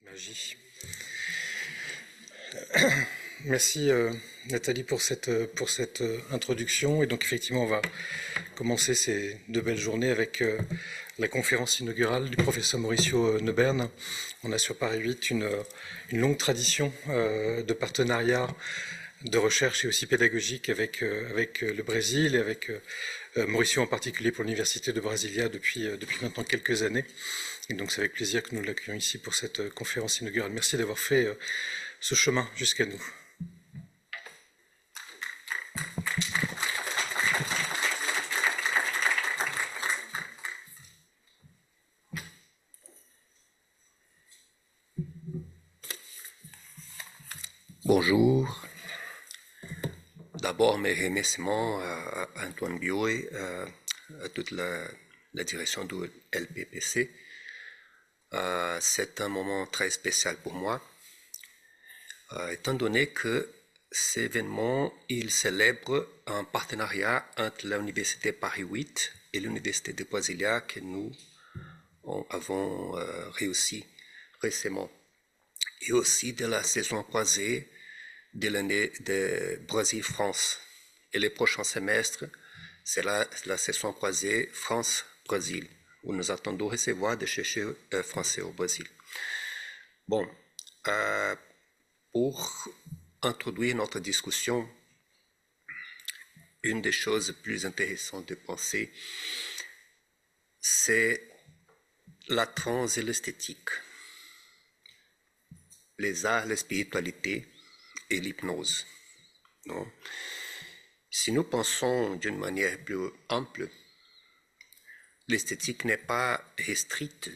Magie. Merci Nathalie pour cette introduction. Et donc effectivement, on va commencer ces deux belles journées avec la conférence inaugurale du professeur Mauricio Neubern. On a sur Paris 8 une longue tradition de partenariat de recherche et aussi pédagogique avec le Brésil et avec Mauricio en particulier pour l'Université de Brasilia depuis maintenant quelques années. Et donc c'est avec plaisir que nous l'accueillons ici pour cette conférence inaugurale. Merci d'avoir fait ce chemin jusqu'à nous. Bonjour. D'abord, mes remerciements à Antoine Bioy, à toute la direction du LPPC. C'est un moment très spécial pour moi, étant donné que cet événement, il célèbre un partenariat entre l'Université Paris 8 et l'Université de Brasilia que nous avons réussi récemment. Et aussi de la saison croisée de l'année de Brésil-France. Et le prochain semestre, c'est la saison croisée France-Brésil, où nous attendons recevoir des chercheurs français au Brésil. Bon, pour introduire notre discussion, une des choses plus intéressantes de penser, c'est la trans et l'esthétique, les arts, la spiritualité et l'hypnose. Non? Si nous pensons d'une manière plus ample, l'esthétique n'est pas restricte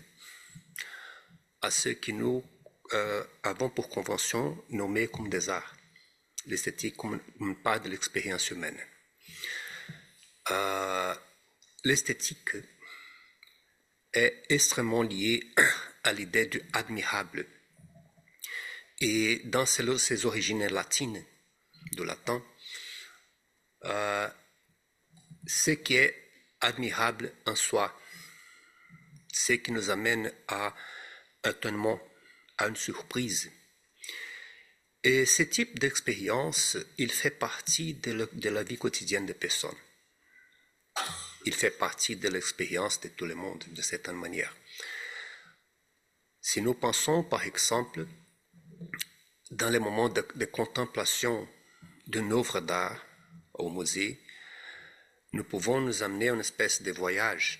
à ce que nous avons pour convention nommé comme des arts. L'esthétique comme une part de l'expérience humaine. L'esthétique est extrêmement liée à l'idée du admirable. Et dans ses origines latines, du latin, ce qui est admirable en soi, ce qui nous amène à un étonnement, à une surprise. Et ce type d'expérience, il fait partie de la vie quotidienne des personnes. Il fait partie de l'expérience de tout le monde, de certaine manière. Si nous pensons, par exemple, dans les moments de contemplation d'une œuvre d'art au musée, nous pouvons nous amener à une espèce de voyage,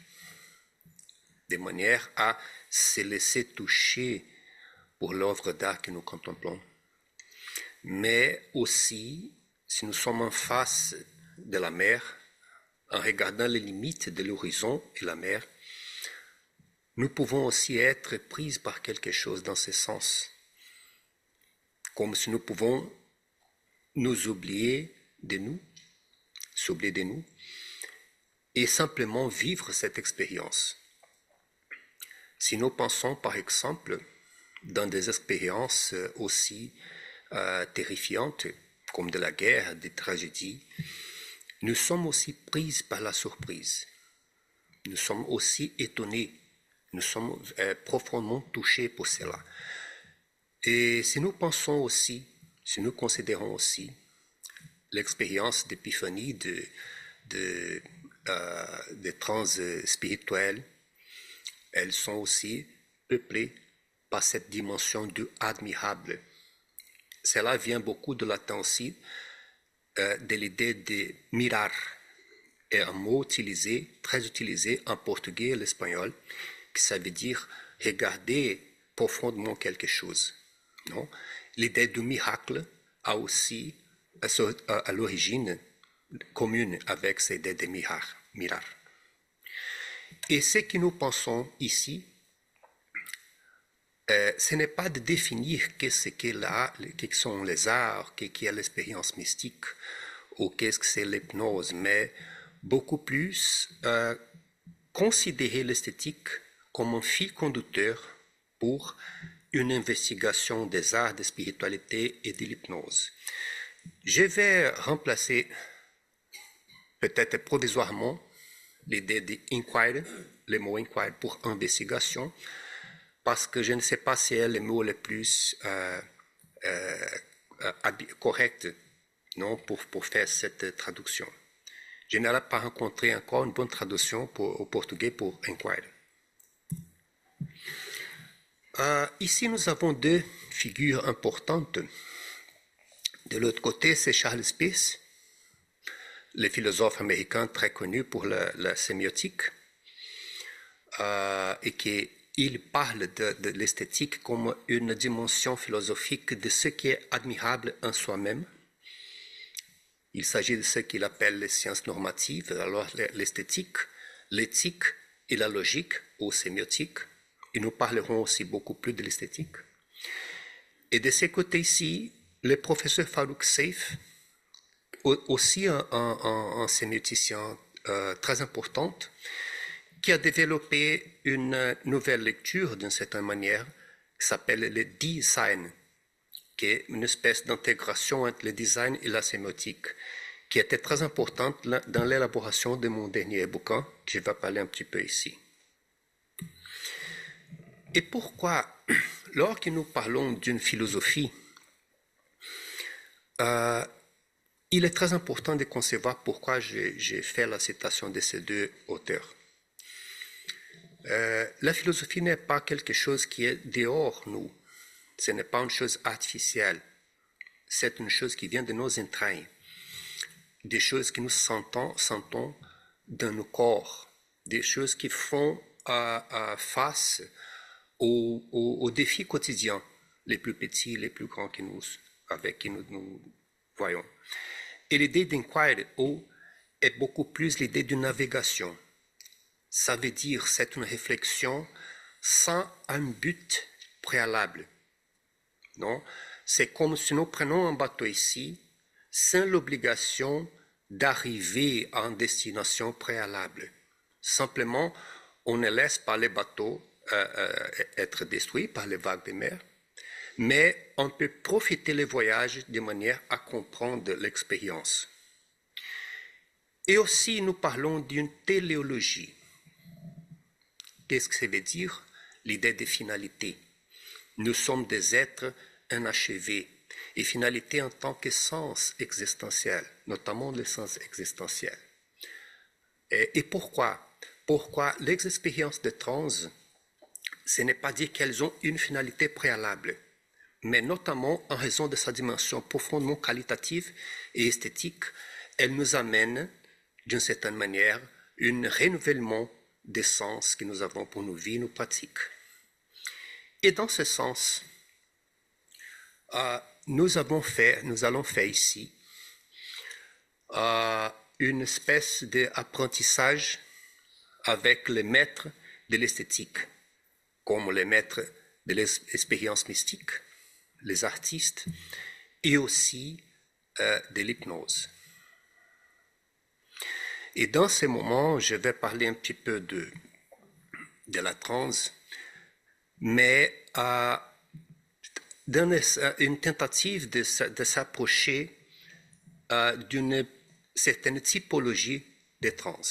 de manière à se laisser toucher pour l'œuvre d'art que nous contemplons. Mais aussi, si nous sommes en face de la mer, en regardant les limites de l'horizon et la mer, nous pouvons aussi être pris par quelque chose dans ce sens. Comme si nous pouvons nous oublier de nous, s'oublier de nous, et simplement vivre cette expérience. Si nous pensons par exemple dans des expériences aussi terrifiantes, comme de la guerre, des tragédies, nous sommes aussi pris par la surprise. Nous sommes aussi étonnés, nous sommes profondément touchés pour cela. Et si nous pensons aussi, si nous considérons aussi l'expérience d'épiphanie, de trans spirituelles, elles sont aussi peuplées par cette dimension du admirable. Cela vient beaucoup de latin aussi, de l'idée de mirar, est un mot très utilisé en portugais et l'espagnol, qui ça veut dire regarder profondément quelque chose. Non? L'idée du miracle a aussi à l'origine commune avec cette idée de mirar. Et ce que nous pensons ici, ce n'est pas de définir qu'est-ce que sont les arts, qu'est-ce est l'expérience mystique, ou qu'est-ce que c'est l'hypnose, mais beaucoup plus considérer l'esthétique comme un fil conducteur pour une investigation des arts, de spiritualité et de l'hypnose. Je vais remplacer, peut-être provisoirement, l'idée de inquiry, le mot inquiry pour investigation, parce que je ne sais pas si est le mot le plus correct, non, pour faire cette traduction. Je n'ai pas rencontré encore une bonne traduction au portugais pour inquiry. Ici, nous avons deux figures importantes. De l'autre côté, c'est Charles Peirce, le philosophe américain très connu pour la sémiotique, et qu'il parle de l'esthétique comme une dimension philosophique de ce qui est admirable en soi-même. Il s'agit de ce qu'il appelle les sciences normatives, alors l'esthétique, l'éthique et la logique, ou sémiotique. Et nous parlerons aussi beaucoup plus de l'esthétique. Et de ce côté-ci, le professeur Farouk Seif, aussi un sémioticien très important, qui a développé une nouvelle lecture d'une certaine manière, qui s'appelle le design, qui est une espèce d'intégration entre le design et la sémiotique, qui était très importante dans l'élaboration de mon dernier bouquin, que je vais parler un petit peu ici. Et pourquoi, lorsque nous parlons d'une philosophie, il est très important de concevoir pourquoi j'ai fait la citation de ces deux auteurs. La philosophie n'est pas quelque chose qui est dehors nous. Ce n'est pas une chose artificielle. C'est une chose qui vient de nos entrailles. Des choses que nous sentons dans nos corps. Des choses qui font face aux défis quotidiens, les plus petits, les plus grands avec qui nous voyons. Et l'idée d'inquiry est beaucoup plus l'idée d'une navigation. Ça veut dire c'est une réflexion sans un but préalable. Non? C'est comme si nous prenons un bateau ici sans l'obligation d'arriver à une destination préalable. Simplement, on ne laisse pas les bateaux être détruits par les vagues de mer, mais on peut profiter du voyage de manière à comprendre l'expérience. Et aussi, nous parlons d'une téléologie. Qu'est-ce que ça veut dire? L'idée de finalité. Nous sommes des êtres inachevés, et finalité en tant que sens existentiel, notamment le sens existentiel. Et pourquoi? Pourquoi les expériences de trans, ce n'est pas dire qu'elles ont une finalité préalable, mais notamment en raison de sa dimension profondément qualitative et esthétique, elles nous amènent, d'une certaine manière, un renouvellement des sens que nous avons pour nos vies, nos pratiques. Et dans ce sens, nous allons faire ici une espèce d'apprentissage avec les maîtres de l'esthétique, comme les maîtres de l'expérience mystique, les artistes, et aussi de l'hypnose. Et dans ces moments, je vais parler un petit peu de la transe, mais dans une tentative de s'approcher d'une certaine typologie des trans.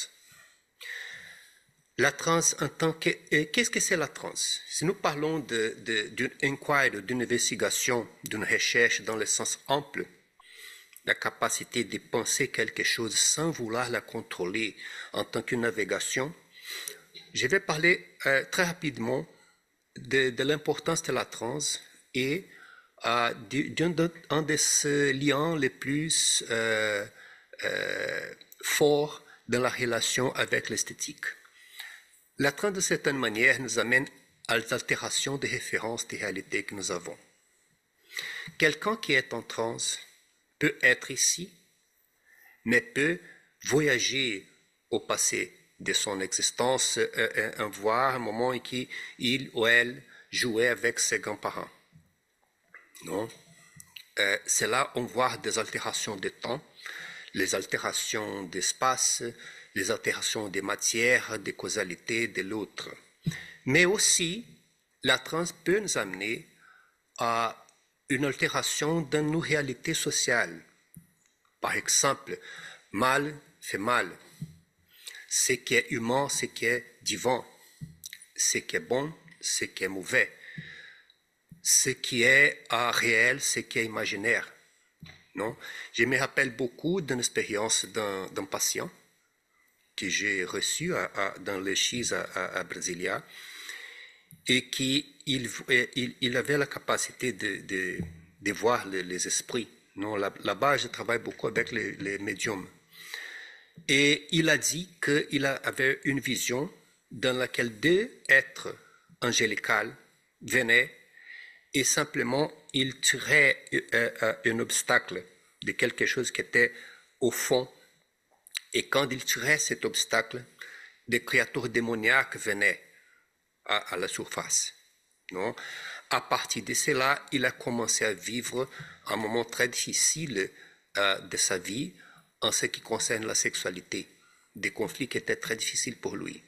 La transe en tant que... Qu'est-ce que c'est la transe? Si nous parlons d'une inquiry, d'une investigation, d'une recherche dans le sens ample, la capacité de penser quelque chose sans vouloir la contrôler en tant qu'une navigation, je vais parler très rapidement de l'importance de la transe et d'un de ces liens les plus forts dans la relation avec l'esthétique. La transe, de certaine manière, nous amène à l'altération des références des réalités que nous avons. Quelqu'un qui est en transe peut être ici, mais peut voyager au passé de son existence, voir un moment en qui il ou elle jouait avec ses grands-parents. Non? C'est là on voit des altérations de temps, les altérations d'espace, les altérations des matières, des causalités de l'autre. Mais aussi, la transe peut nous amener à une altération dans nos réalités sociales. Par exemple, mal fait mal. Ce qui est humain, ce qui est divin. Ce qui est bon ce qui est mauvais, ce qui est réel, ce qui est imaginaire. Non? Je me rappelle beaucoup d'une expérience d'un patient que j'ai reçu dans le CHIS à Brasilia et il avait la capacité de voir les esprits. Non? Là-bas, je travaille beaucoup avec les médiums. Et il a dit qu'il avait une vision dans laquelle deux êtres angélicaux venaient et simplement il tirait un obstacle de quelque chose qui était au fond. Et quand il tirait cet obstacle, des créatures démoniaques venaient à la surface. Non? À partir de cela, il a commencé à vivre un moment très difficile de sa vie en ce qui concerne la sexualité, des conflits qui étaient très difficiles pour lui.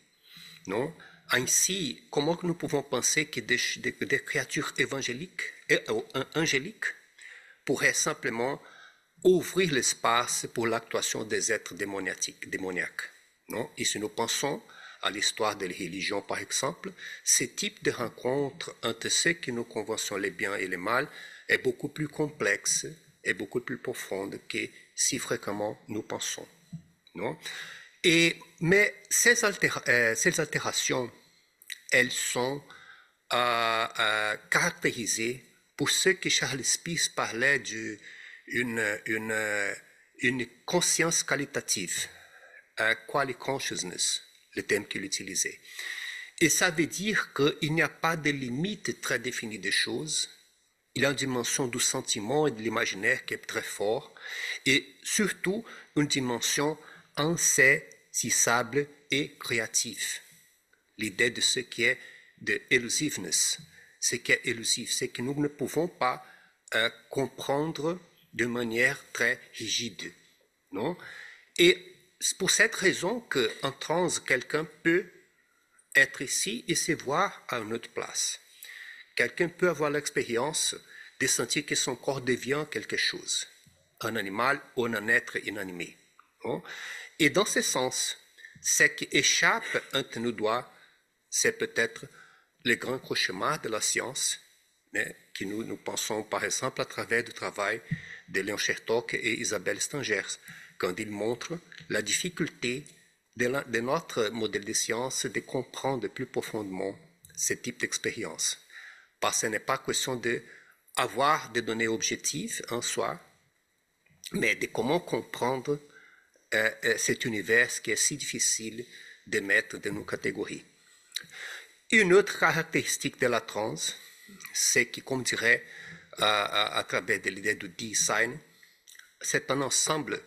Non? Ainsi, comment nous pouvons penser que des créatures angéliques pourraient simplement ouvrir l'espace pour l'actuation des êtres démoniaques? Non? Et si nous pensons à l'histoire de la religion, par exemple, ce type de rencontre entre ceux qui nous conventionnent les biens et les mal est beaucoup plus complexe et beaucoup plus profonde que si fréquemment nous pensons. Non? Mais ces altérations, elles sont caractérisées pour ce que Charles Peirce parlait d'une conscience qualitative, quality consciousness, le terme qu'il utilisait. Et ça veut dire qu'il n'y a pas de limite très définie des choses. Il y a une dimension du sentiment et de l'imaginaire qui est très fort, et surtout une dimension insaisissable et créative. L'idée de ce qui est de elusiveness, ce qui est élusif, c'est que nous ne pouvons pas comprendre de manière très rigide. Non? Et c'est pour cette raison qu'en transe, quelqu'un peut être ici et se voir à une autre place. Quelqu'un peut avoir l'expérience de sentir que son corps devient quelque chose, un animal ou un être inanimé. Non? Et dans ce sens, ce qui échappe entre nos doigts, c'est peut-être le grand cauchemar de la science, mais que nous pensons par exemple à travers du travail de Léon Chertok et Isabelle Stengers, quand ils montrent la difficulté de notre modèle de science de comprendre plus profondément ce type d'expérience. Parce que ce n'est pas question d'avoir des données objectives en soi, mais de comment comprendre cet univers qui est si difficile de mettre dans nos catégories. Une autre caractéristique de la transe, c'est que, comme dirait à travers de l'idée du design, c'est un ensemble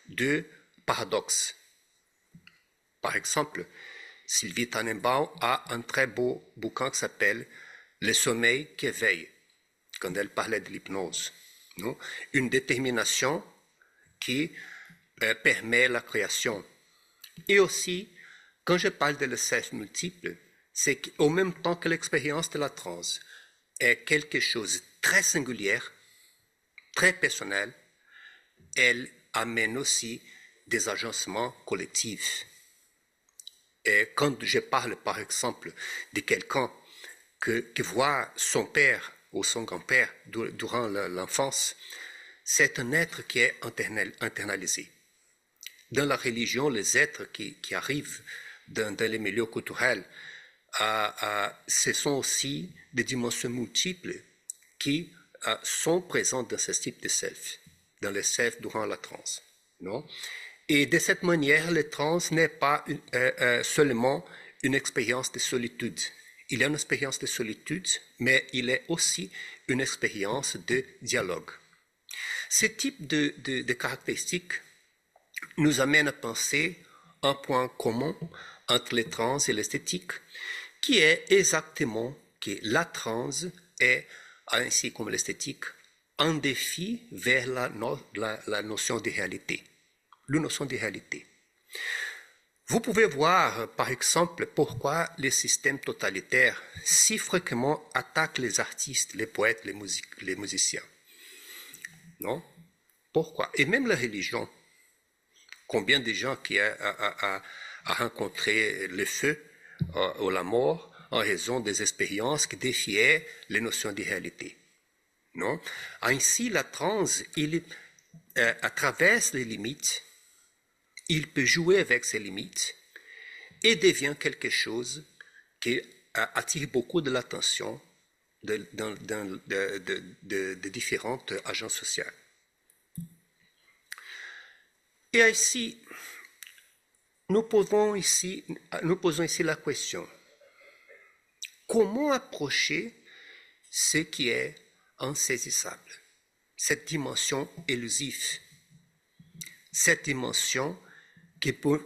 de paradoxes. Par exemple, Sylvie Tannenbaum a un très beau bouquin qui s'appelle « Le sommeil qui éveille », quand elle parlait de l'hypnose. Une détermination qui permet la création. Et aussi, quand je parle de le self multiple, c'est qu'au même temps que l'expérience de la transe est quelque chose de très singulier, très personnel, elle amène aussi des agencements collectifs. Et quand je parle, par exemple, de quelqu'un qui voit son père ou son grand-père durant l'enfance, c'est un être qui est internalisé. Dans la religion, les êtres qui arrivent dans les milieux culturels, ce sont aussi des dimensions multiples qui sont présentes dans ce type de self, dans le self durant la transe. Non? Et de cette manière, le transe n'est pas seulement une expérience de solitude. Il y a une expérience de solitude, mais il est aussi une expérience de dialogue. Ce type de caractéristiques nous amène à penser un point commun entre les trans et l'esthétique, qui est exactement que la trans est, ainsi comme l'esthétique, un défi vers la notion de réalité. La notion de réalité. Vous pouvez voir, par exemple, pourquoi les systèmes totalitaires si fréquemment attaquent les artistes, les poètes, les musiciens. Non? Pourquoi? Et même la religion. Combien de gens qui a rencontré le feu ou la mort en raison des expériences qui défiaient les notions de réalité. Non? Ainsi, la transe, à travers les limites, il peut jouer avec ces limites et devient quelque chose qui attire beaucoup de l'attention de différentes agences sociales. Et ici, nous posons ici la question, comment approcher ce qui est insaisissable, cette dimension élusive, cette dimension qui peut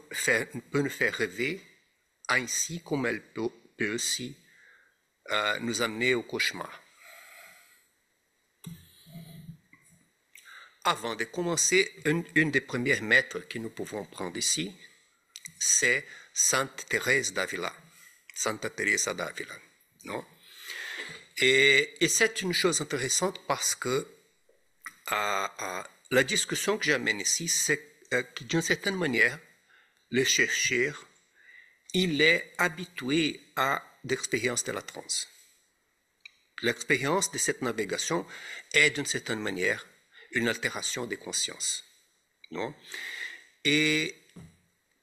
nous faire rêver, ainsi comme elle peut aussi nous amener au cauchemar. Avant de commencer, une des premières maîtres que nous pouvons prendre ici, c'est Sainte Thérèse d'Avila. Santa Teresa d'Avila, non? Et c'est une chose intéressante parce que la discussion que j'amène ici, c'est que d'une certaine manière, le chercheur, il est habitué à l'expérience de la transe. L'expérience de cette navigation est d'une certaine manière une altération des consciences, non? Et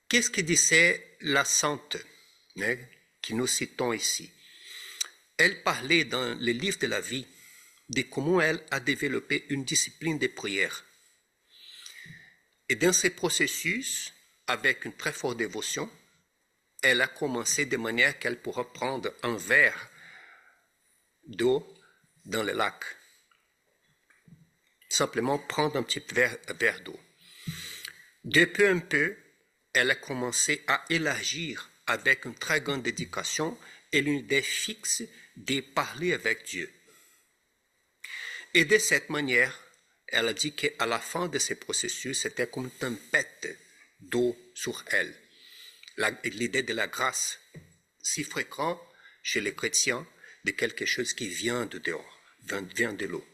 qu'est-ce que disait la sainte, hein, que nous citons ici? Elle parlait dans le livre de la vie de comment elle a développé une discipline de prière. Et dans ce processus, avec une très forte dévotion, elle a commencé de manière qu'elle pourra prendre un verre d'eau dans le lac. Simplement prendre un petit verre d'eau. De peu en peu, elle a commencé à élargir avec une très grande dédication et une idée fixe de parler avec Dieu. Et de cette manière, elle a dit qu'à la fin de ce processus, c'était comme une tempête d'eau sur elle. L'idée de la grâce, si fréquente chez les chrétiens, de quelque chose qui vient de dehors, vient de l'eau.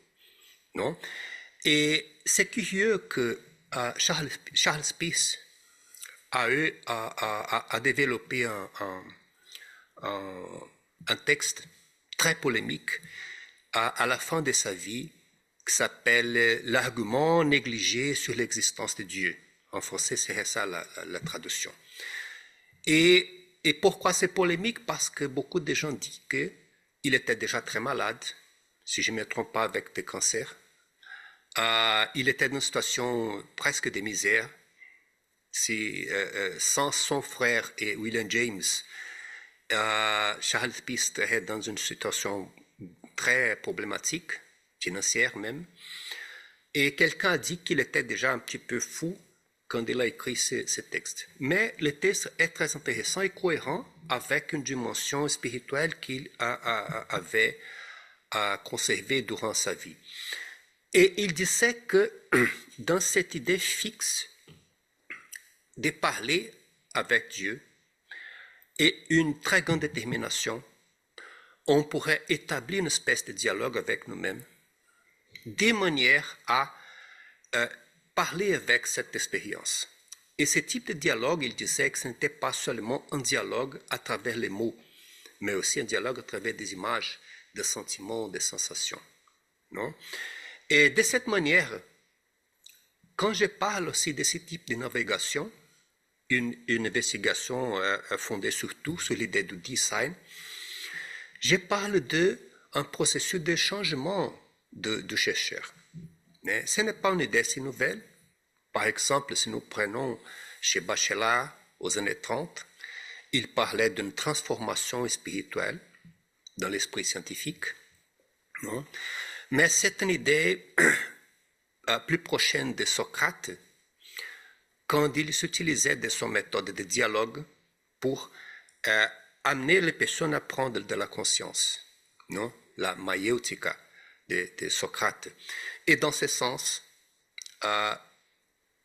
Non? Et c'est curieux que Charles Peace a développé un texte très polémique à la fin de sa vie qui s'appelle « L'argument négligé sur l'existence de Dieu ». En français, c'est ça la traduction. Et pourquoi c'est polémique? Parce que beaucoup de gens disent qu'il était déjà très malade, si je ne me trompe pas, avec des cancers. Il était dans une situation presque de misère. Sans son frère et William James, Charles Peace est dans une situation très problématique, financière même. Et quelqu'un a dit qu'il était déjà un petit peu fou quand il a écrit ce texte. Mais le texte est très intéressant et cohérent avec une dimension spirituelle qu'il avait conservée durant sa vie. Et il disait que dans cette idée fixe de parler avec Dieu et une très grande détermination, on pourrait établir une espèce de dialogue avec nous-mêmes, de manière à parler avec cette expérience. Et ce type de dialogue, il disait que ce n'était pas seulement un dialogue à travers les mots, mais aussi un dialogue à travers des images, des sentiments, des sensations. Non? Et de cette manière, quand je parle aussi de ce type de navigation, une investigation fondée surtout sur l'idée du design, je parle d'un processus de changement du chercheur. Mais ce n'est pas une idée si nouvelle. Par exemple, si nous prenons chez Bachelard aux années 30, il parlait d'une transformation spirituelle dans l'esprit scientifique. Non? Mais c'est une idée plus prochaine de Socrate, quand il s'utilisait de son méthode de dialogue pour amener les personnes à prendre de la conscience, non? La maïeutica de Socrate. Et dans ce sens,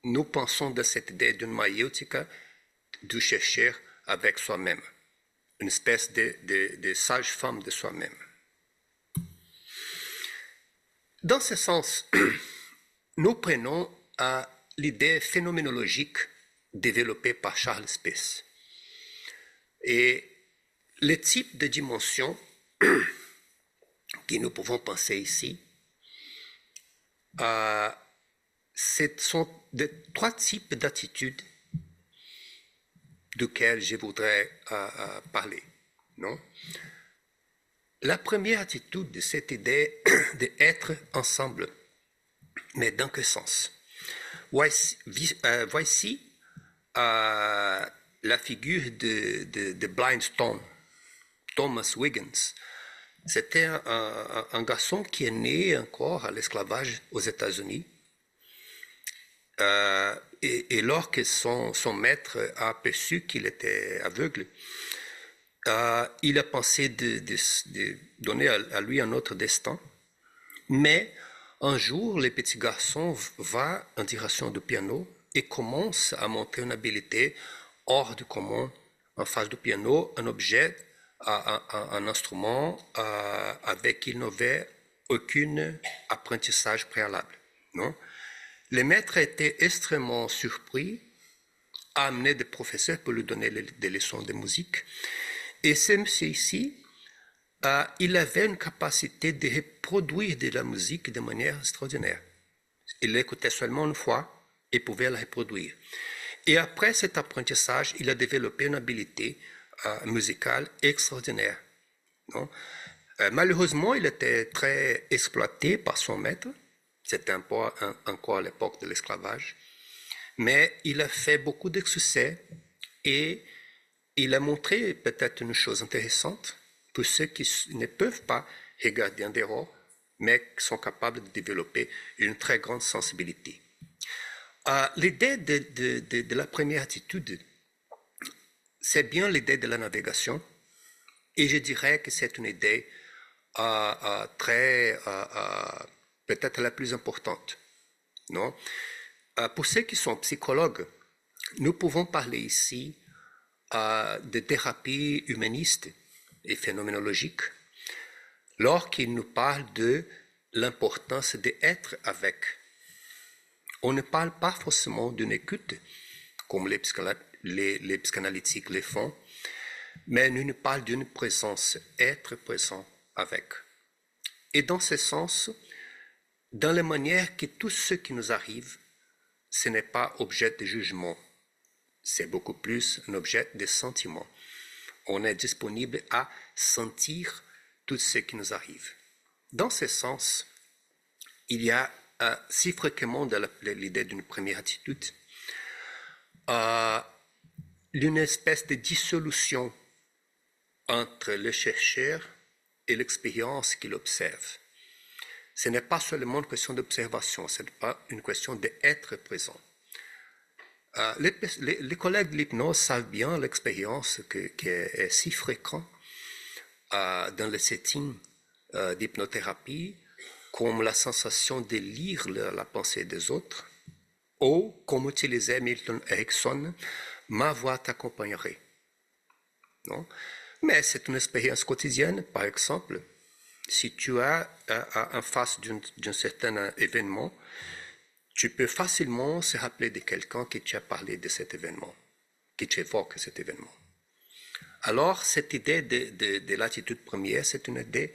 nous pensons de cette idée d'une maïeutica du chercheur avec soi-même, une espèce de sage-femme de soi-même. Dans ce sens, nous prenons l'idée phénoménologique développée par Charles Peace. Et le type de dimension que nous pouvons penser ici, ce sont trois types d'attitudes desquelles je voudrais parler. Non? La première attitude, de cette idée d'être ensemble. Mais dans quel sens? Voici la figure de Blind Tom, Thomas Wiggins. C'était un garçon qui est né encore à l'esclavage aux États-Unis. Et lorsque son maître a aperçu qu'il était aveugle, il a pensé de donner à lui un autre destin. Mais un jour, le petit garçon va en direction du piano et commence à monter une habileté hors du commun en face du piano, un objet, un instrument avec qui il n'avait aucun apprentissage préalable. Non? Le maître était extrêmement surpris, a amené des professeurs pour lui donner des leçons de musique. Et ce monsieur ici, il avait une capacité de reproduire de la musique de manière extraordinaire. Il l'écoutait seulement une fois et pouvait la reproduire. Et après cet apprentissage, il a développé une habileté musicale extraordinaire. Non? Malheureusement, il était très exploité par son maître. C'était encore à l'époque de l'esclavage. Mais il a fait beaucoup de succès et il a montré peut-être une chose intéressante pour ceux qui ne peuvent pas regarder en dehors, mais qui sont capables de développer une très grande sensibilité. L'idée de la première attitude, c'est bien l'idée de la navigation, et je dirais que c'est une idée peut-être la plus importante. Non? Pour ceux qui sont psychologues, nous pouvons parler ici de thérapie humaniste et phénoménologique lorsqu'il nous parle de l'importance d'être avec. On ne parle pas forcément d'une écoute, comme les psychanalytiques le font, mais nous nous parlons d'une présence, être présent avec. Et dans ce sens, dans la manière que tout ce qui nous arrive, ce n'est pas objet de jugement, c'est beaucoup plus un objet de sentiment. On est disponible à sentir tout ce qui nous arrive. Dans ce sens, il y a si fréquemment dans l'idée d'une première attitude, une espèce de dissolution entre le chercheur et l'expérience qu'il observe. Ce n'est pas seulement une question d'observation, ce n'est pas une question d'être présent. Les collègues de l'hypnose savent bien l'expérience qui est si fréquente dans le setting d'hypnothérapie, comme la sensation de lire la pensée des autres, ou, comme utilisait Milton Erickson, ma voix t'accompagnerait. Non? Mais c'est une expérience quotidienne, par exemple, si tu as en face d'un certain événement, tu peux facilement se rappeler de quelqu'un qui t'a parlé de cet événement, qui t'évoque cet événement. Alors, cette idée de l'attitude première, c'est une idée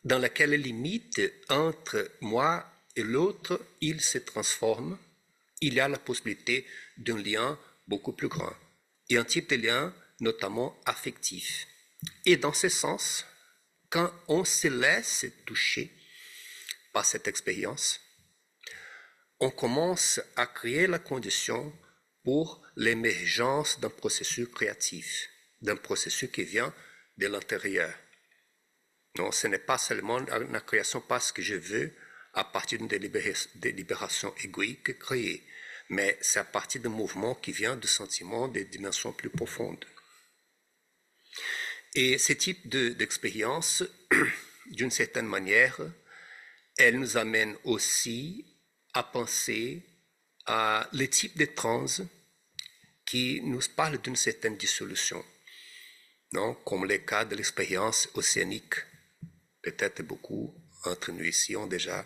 dans laquelle les limites entre moi et l'autre, il se transforme. Il y a la possibilité d'un lien beaucoup plus grand. Et un type de lien, notamment affectif. Et dans ce sens, quand on se laisse toucher par cette expérience, on commence à créer la condition pour l'émergence d'un processus créatif, d'un processus qui vient de l'intérieur. Non, ce n'est pas seulement la création parce que je veux, à partir d'une délibération égoïque, créer, mais c'est à partir d'un mouvement qui vient de sentiments de dimensions plus profondes. Et ce type d'expérience, d'une certaine manière, elle nous amène aussi à penser à les types de trans qui nous parlent d'une certaine dissolution, non? Comme le cas de l'expérience océanique. Peut-être beaucoup d'entre nous ici ont déjà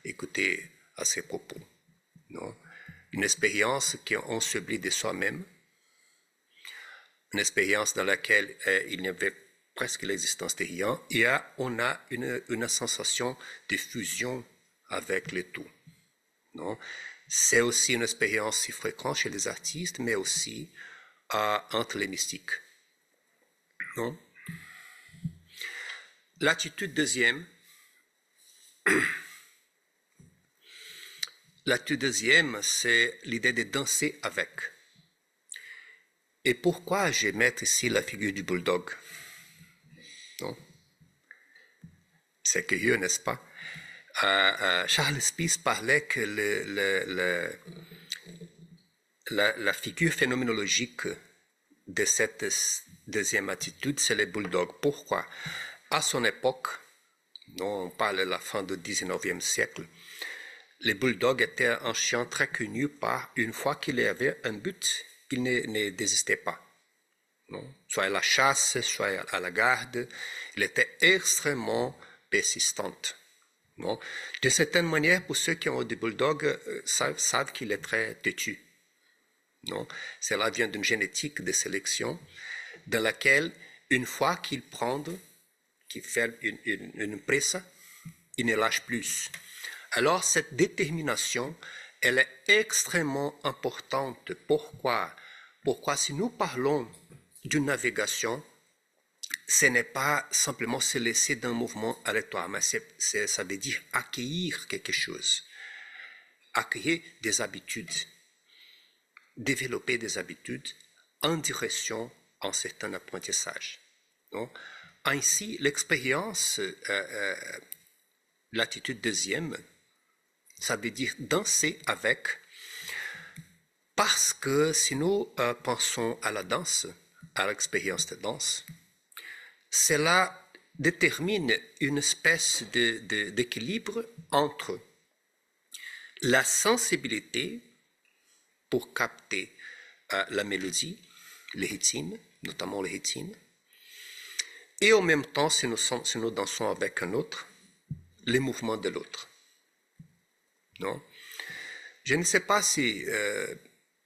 écouté à ces propos. Non? Une expérience qu'on s'oublie de soi-même, une expérience dans laquelle il n'y avait presque l'existence de rien, et on a une sensation de fusion avec le tout. Non? C'est aussi une expérience si fréquente chez les artistes, mais aussi entre les mystiques. Non? L'attitude deuxième, c'est l'idée de danser avec. Et pourquoi je vais mettre ici la figure du bulldog? Non? C'est curieux, n'est-ce pas? Charles Spies parlait que la figure phénoménologique de cette deuxième attitude, c'est le bulldog. Pourquoi? À son époque, on parle de la fin du 19e siècle, le bulldog était un chien très connu par, une fois qu'il avait un but, il ne désistait pas. Non? Soit à la chasse, soit à la garde, il était extrêmement persistant. Non? De certaine manière, pour ceux qui ont des bulldogs, savent qu'il est très têtu. Non? Cela vient d'une génétique de sélection dans laquelle, une fois qu'il fait une presse, il ne lâche plus. Alors, cette détermination, elle est extrêmement importante. Pourquoi? Pourquoi si nous parlons d'une navigation, ce n'est pas simplement se laisser d'un mouvement aléatoire, mais ça veut dire accueillir quelque chose, accueillir des habitudes, développer des habitudes en direction à un certain apprentissage. Donc, ainsi, l'expérience, l'attitude deuxième, ça veut dire danser avec, parce que si nous pensons à la danse, à l'expérience de danse, cela détermine une espèce d'équilibre entre la sensibilité pour capter la mélodie, les rythmes, notamment les rythmes, et en même temps, si nous dansons avec un autre, les mouvements de l'autre. Non? Je ne sais pas si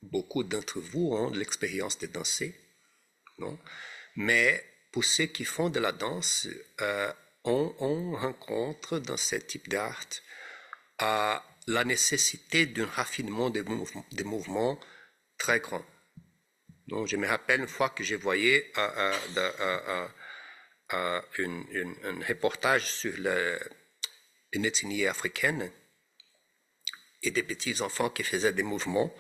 beaucoup d'entre vous ont l'expérience de danser, non? Mais pour ceux qui font de la danse, on rencontre dans ce type d'art la nécessité d'un raffinement des mouvements très grand. Donc, je me rappelle une fois que j'ai voyé un reportage sur une ethnie africaine et des petits enfants qui faisaient des mouvements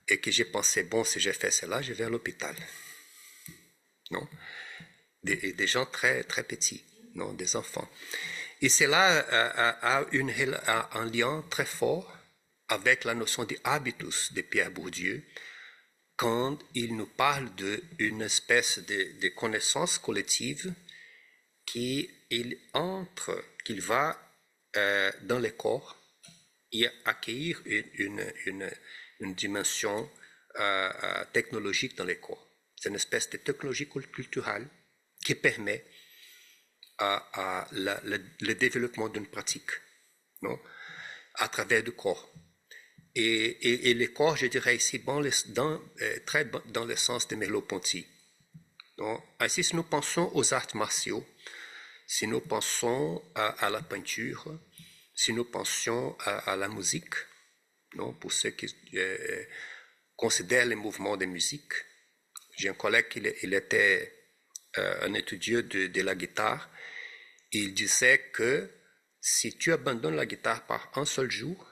et que j'ai pensé, bon, si j'ai fait cela, je vais à l'hôpital. Non? Des gens très, très petits, non? Des enfants. Et cela a un lien très fort avec la notion de habitus de Pierre Bourdieu, quand il nous parle d'une espèce de connaissance collective qu'il va dans les corps et accueillir une dimension technologique dans les corps. C'est une espèce de technologie culturelle qui permet le développement d'une pratique, non? À travers le corps. Et le corps, je dirais ici, très dans le sens de Merleau-Ponty. Ainsi, si nous pensons aux arts martiaux, si nous pensons à la peinture, si nous pensions à la musique, non, pour ceux qui considèrent les mouvements de musique, j'ai un collègue il était un étudiant de la guitare, et il disait que si tu abandonnes la guitare par un seul jour,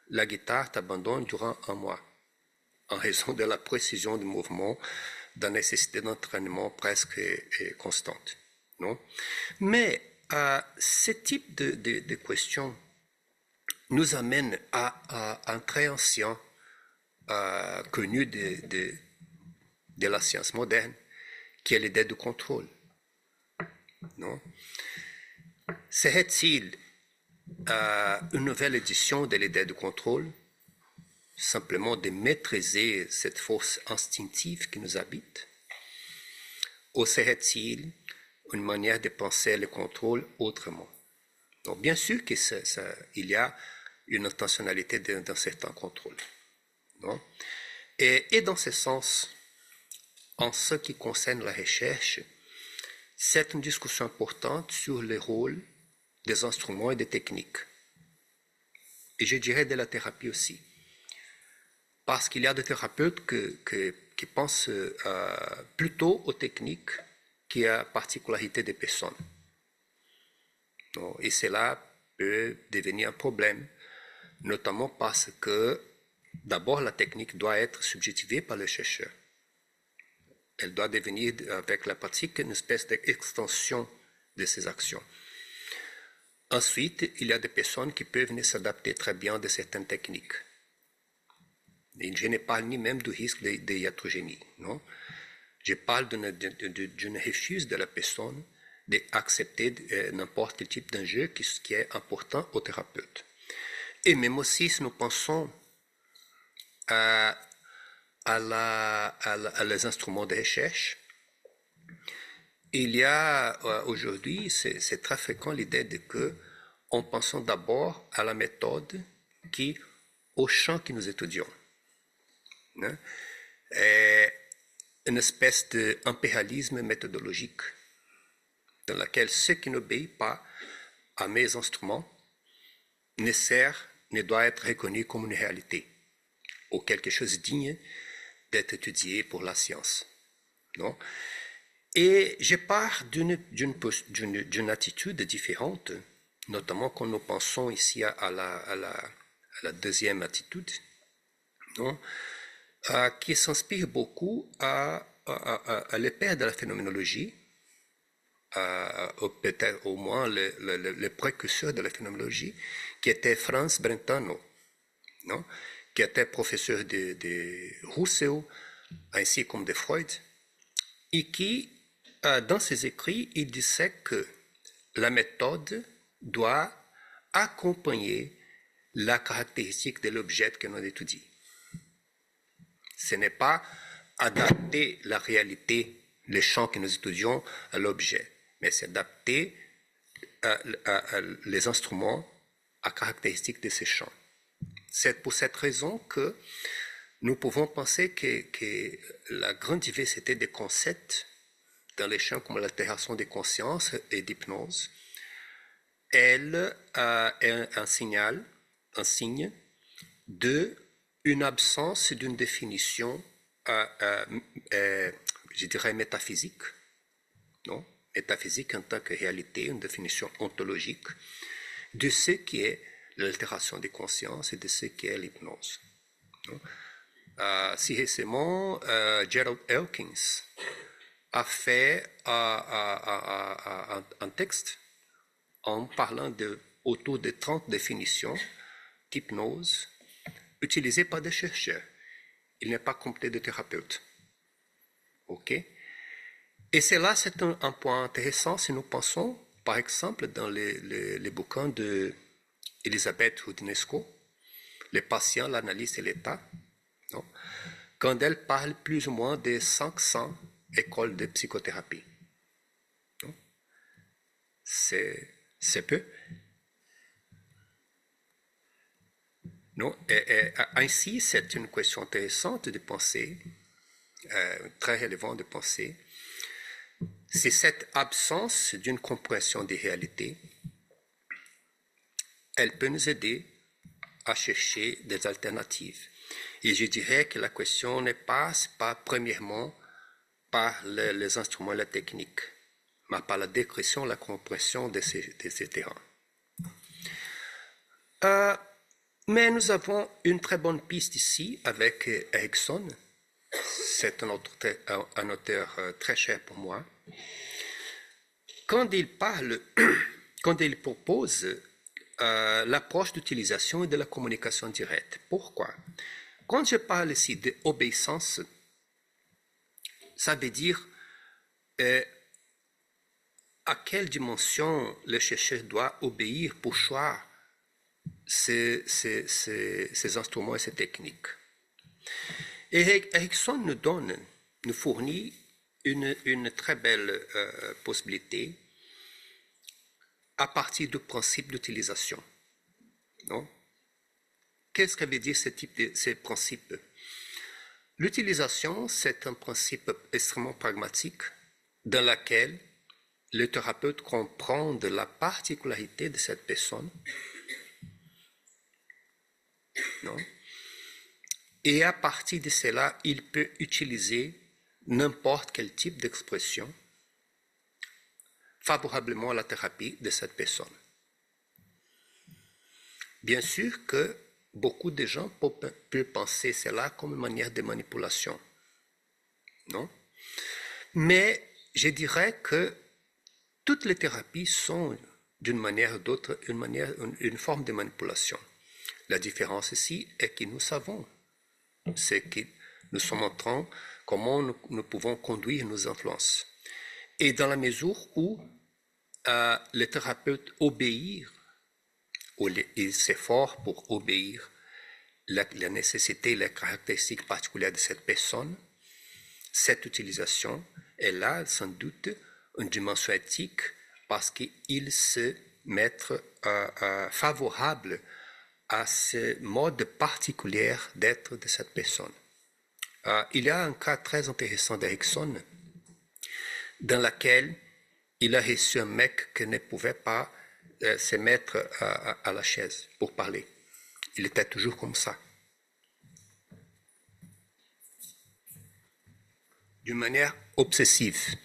la guitare t'abandonne durant un mois, en raison de la précision du mouvement, de la nécessité d'entraînement presque constante. Non? Mais ce type de questions nous amène à un très ancien connu de la science moderne, qui est l'idée du contrôle. Non? Serait-il une nouvelle édition de l'idée du contrôle, simplement de maîtriser cette force instinctive qui nous habite, ou serait-il une manière de penser le contrôle autrement? Donc, bien sûr qu'il y a une intentionnalité d'un certain contrôle. Non? Et dans ce sens, en ce qui concerne la recherche, c'est une discussion importante sur le rôle des instruments et des techniques. Et je dirais de la thérapie aussi. Parce qu'il y a des thérapeutes qui pensent plutôt aux techniques qu'à particularité des personnes. Et cela peut devenir un problème, notamment parce que d'abord la technique doit être subjectivée par le chercheur. Elle doit devenir avec la pratique une espèce d'extension de ses actions. Ensuite, il y a des personnes qui peuvent s'adapter très bien de certaines techniques. Et je ne parle ni même du risque de iatrogénie, non? Je parle d'une refus de la personne d'accepter n'importe quel type d'enjeu qui est important au thérapeute. Et même aussi, si nous pensons à les instruments de recherche, il y a aujourd'hui, c'est très fréquent l'idée de que on pense d'abord à la méthode au champ que nous étudions. Hein? Une espèce d'impérialisme méthodologique dans lequel ce qui n'obéit pas à mes instruments ne doit être reconnu comme une réalité ou quelque chose digne d'être étudié pour la science. Non? Et je pars d'une attitude différente, notamment quand nous pensons ici à la deuxième attitude, non? Qui s'inspire beaucoup à les pères de la phénoménologie, peut-être au moins le précurseur de la phénoménologie, qui était Franz Brentano, non? Qui était professeur de Rousseau, ainsi comme de Freud, et qui, dans ses écrits, il disait que la méthode doit accompagner la caractéristique de l'objet que l'on étudie. Ce n'est pas adapter la réalité, les champs que nous étudions à l'objet, mais c'est adapter les instruments à caractéristiques de ces champs. C'est pour cette raison que nous pouvons penser que la grande diversité des concepts dans les champs comme l'altération des consciences et d'hypnose, elle est un signe d'une absence d'une définition, je dirais, métaphysique, non? Métaphysique en tant que réalité, une définition ontologique de ce qui est l'altération des consciences et de ce qui est l'hypnose. Si récemment, Gerald Elkins a fait un texte en parlant autour de 30 définitions d'hypnose utilisées par des chercheurs. Il n'est pas complet de thérapeute. OK? Et cela, c'est un point intéressant si nous pensons, par exemple, dans les bouquins d'Elisabeth Roudinesco, Les patients, l'analyse et l'état, non? Quand elle parle plus ou moins de 500 écoles de psychothérapie. C'est peu. Non? Et ainsi, c'est une question intéressante de penser, très relevante de penser, c'est cette absence d'une compréhension des réalités, elle peut nous aider à chercher des alternatives. Et je dirais que la question ne passe pas premièrement par les instruments et la technique, mais par la décrétion, la compréhension de ces terrains. Mais nous avons une très bonne piste ici avec Erikson. C'est un auteur très cher pour moi. Quand il propose l'approche d'utilisation et de la communication directe. Pourquoi? Quand je parle ici d'obéissance, ça veut dire à quelle dimension le chercheur doit obéir pour choisir ces instruments et ces techniques. Et Erikson nous fournit une très belle possibilité à partir du principe d'utilisation. Non? Qu'est-ce que veut dire ces principes? L'utilisation, c'est un principe extrêmement pragmatique dans lequel le thérapeute comprend de la particularité de cette personne, non? Et à partir de cela, il peut utiliser n'importe quel type d'expression favorablement à la thérapie de cette personne. Bien sûr que beaucoup de gens peuvent penser cela comme une manière de manipulation, non? Mais je dirais que toutes les thérapies sont, d'une manière ou d'autre, une forme de manipulation. La différence ici est que nous savons, c'est que nous sommes en train, comment nous pouvons conduire nos influences. Et dans la mesure où le thérapeute obéit, ou il s'efforce pour obéir la nécessité, les caractéristiques particulières de cette personne, cette utilisation, elle a sans doute une dimension éthique parce qu'il se met favorable à ce mode particulier d'être de cette personne. Il y a un cas très intéressant d'Erickson dans lequel il a reçu un mec qui ne pouvait pas se mettre à la chaise pour parler. Il était toujours comme ça. D'une manière obsessive.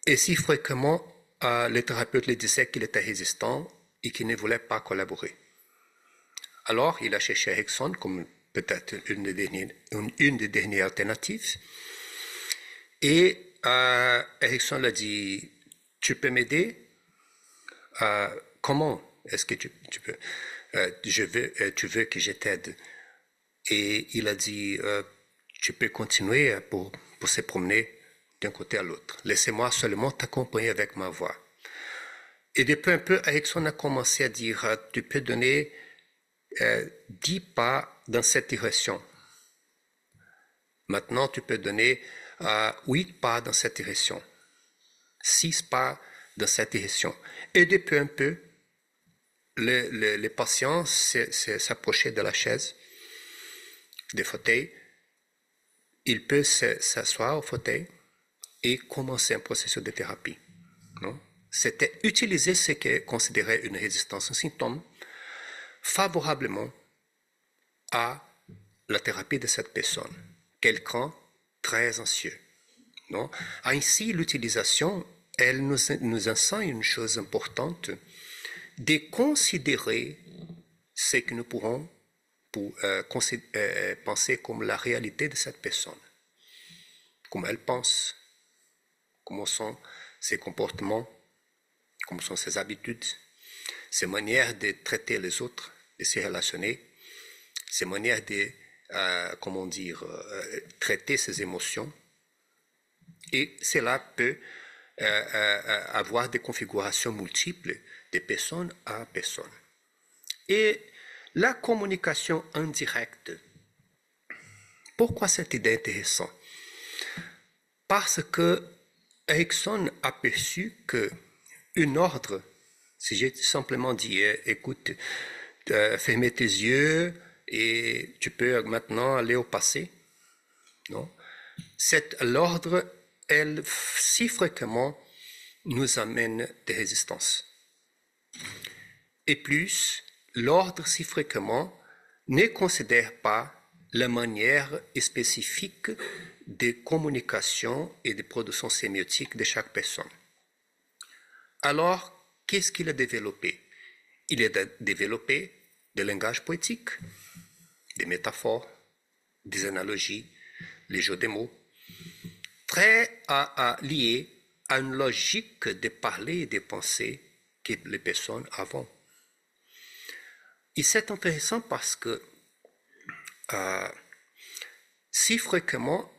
Et si fréquemment, le thérapeute lui disait qu'il était résistant et qu'il ne voulait pas collaborer. Alors, il a cherché Erickson comme peut-être une des dernières alternatives. Et Erickson lui a dit, tu peux m'aider? Comment est-ce que tu peux? Tu veux que je t'aide? Et il a dit, tu peux continuer pour se promener d'un côté à l'autre. Laissez-moi seulement t'accompagner avec ma voix. Et de peu en peu, Erickson a commencé à dire, tu peux donner 10 pas dans cette direction. Maintenant, tu peux donner 8 pas dans cette direction, 6 pas dans cette direction. Et de peu en peu, les patients s'approchaient de la chaise, des fauteuils. Il peut s'asseoir au fauteuil et commencer un processus de thérapie. C'était utiliser ce qu'est considéré une résistance, un symptôme, favorablement à la thérapie de cette personne. Quelqu'un très anxieux. Non? Ainsi, l'utilisation, elle nous enseigne une chose importante, de considérer ce que nous pourrons penser comme la réalité de cette personne. Comment elle pense, comment sont ses comportements, comment sont ses habitudes, ses manières de traiter les autres, de se relationner, ses manières de, traiter ses émotions. Et cela peut avoir des configurations multiples de personne à personne. Et la communication indirecte, pourquoi cette idée est intéressante? Parce que Erickson a perçu qu'un ordre, si j'ai simplement dit, écoute, fermez tes yeux et tu peux maintenant aller au passé, non? L'ordre, elle, si fréquemment, nous amène des résistances. Et plus, l'ordre, si fréquemment, ne considère pas la manière spécifique de communication et de production sémiotique de chaque personne. Alors, qu'est-ce qu'il a développé? Il a développé des langages poétiques, des métaphores, des analogies, les jeux de mots, très liés à une logique de parler et de penser que les personnes ont. Et c'est intéressant parce que si fréquemment,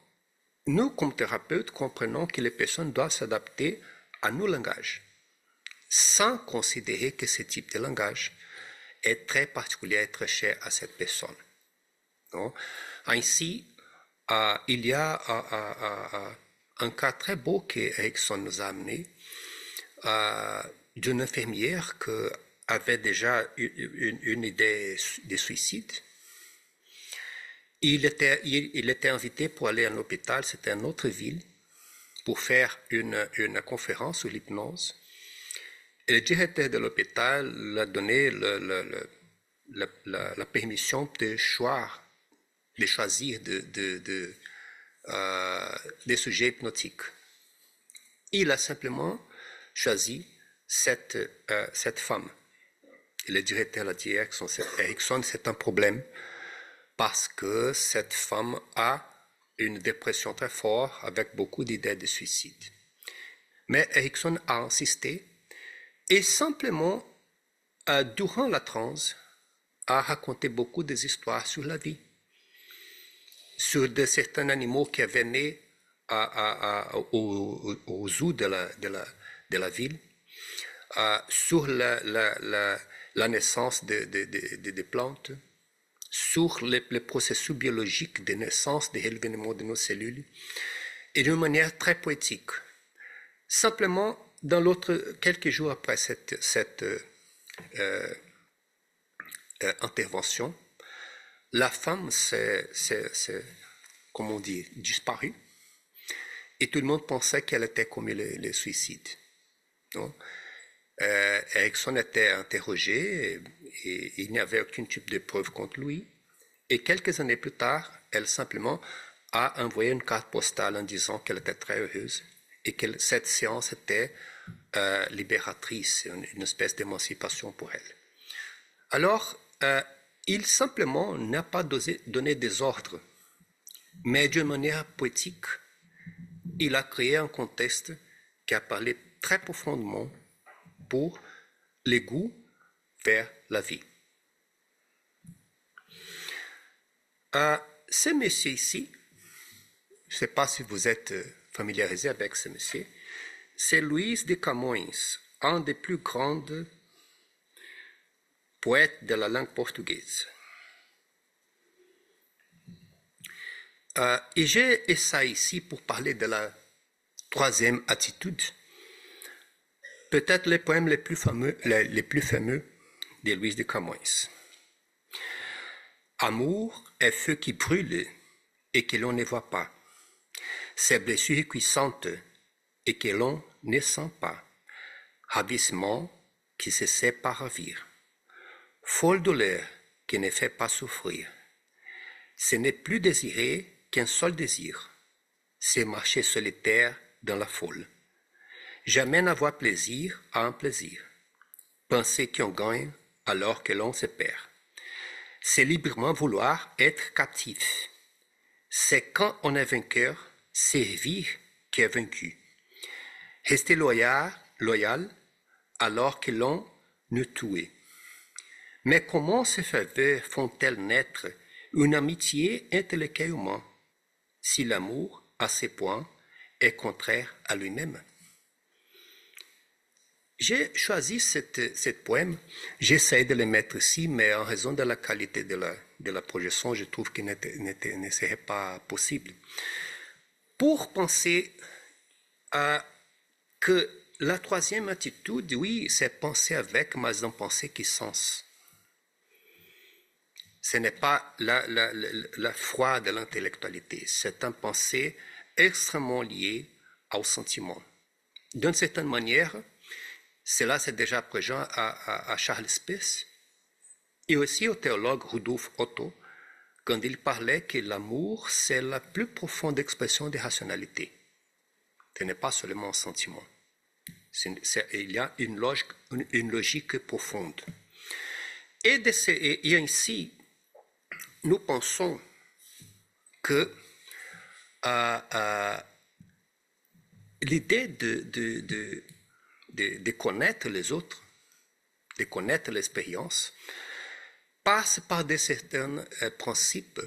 nous, comme thérapeutes, comprenons que les personnes doivent s'adapter à nos langages, sans considérer que ce type de langage est très particulier et très cher à cette personne. Non? Ainsi, il y a un cas très beau qu'Erickson nous a amené d'une infirmière qui avait déjà une idée de suicide. Il était invité pour aller à l'hôpital, c'était une autre ville, pour faire une conférence sur l'hypnose. Et le directeur de l'hôpital lui a donné la permission de choisir des sujets hypnotiques. Il a simplement choisi cette femme. Et le directeur a dit, Erickson, c'est un problème parce que cette femme a une dépression très forte avec beaucoup d'idées de suicide. Mais Erickson a insisté et simplement, durant la transe, a raconté beaucoup des histoires sur la vie, sur certains animaux qui avaient né au zoo de la ville, sur la naissance des plantes, sur le processus biologique de naissance, de renouvellement de nos cellules, et d'une manière très poétique. Simplement, quelques jours après cette intervention, la femme s'est, comment on dit, disparue, et tout le monde pensait qu'elle était commis le suicide. Erickson était interrogé et il n'y avait aucun type de preuve contre lui. Et quelques années plus tard, elle simplement a envoyé une carte postale en disant qu'elle était très heureuse et que cette séance était libératrice, une espèce d'émancipation pour elle. Alors, il simplement n'a pas donné des ordres, mais d'une manière poétique, il a créé un contexte qui a parlé très profondément pour les goûts vers la vie. Ce monsieur ici, je ne sais pas si vous êtes familiarisé avec ce monsieur, c'est Luís de Camões, un des plus grands poètes de la langue portugaise. Et j'ai essayé ici pour parler de la troisième attitude, peut-être les poèmes les plus fameux de Luís de Camões. Amour est feu qui brûle et que l'on ne voit pas. C'est blessure cuissante et que l'on ne sent pas. Ravissement qui se sait pas ravir. Folle douleur qui ne fait pas souffrir. Ce n'est plus désirer qu'un seul désir. C'est marcher solitaire dans la foule. Jamais n'avoir plaisir à un plaisir. Penser qu'on gagne alors que l'on se perd. C'est librement vouloir être captif. C'est quand on est vainqueur, servir qui est vaincu. Rester loyal alors que l'on nous tue. Mais comment ces faveurs font-elles naître une amitié intellectuellement si l'amour, à ces points, est contraire à lui-même? J'ai choisi cette poème, j'essaie de le mettre ici, mais en raison de la qualité de la projection, je trouve qu'il ne serait pas possible. Pour penser que la troisième attitude, oui, c'est penser avec, mais en penser qui sens. Ce n'est pas la foi de l'intellectualité, c'est un pensée extrêmement lié au sentiment. D'une certaine manière, cela c'est déjà présent à Charles Spitz et aussi au théologue Rudolf Otto quand il parlait que l'amour c'est la plus profonde expression de rationalité. Ce n'est pas seulement un sentiment. Il y a une logique profonde. Et ainsi, nous pensons que l'idée de connaître les autres, de connaître l'expérience, passe par certains principes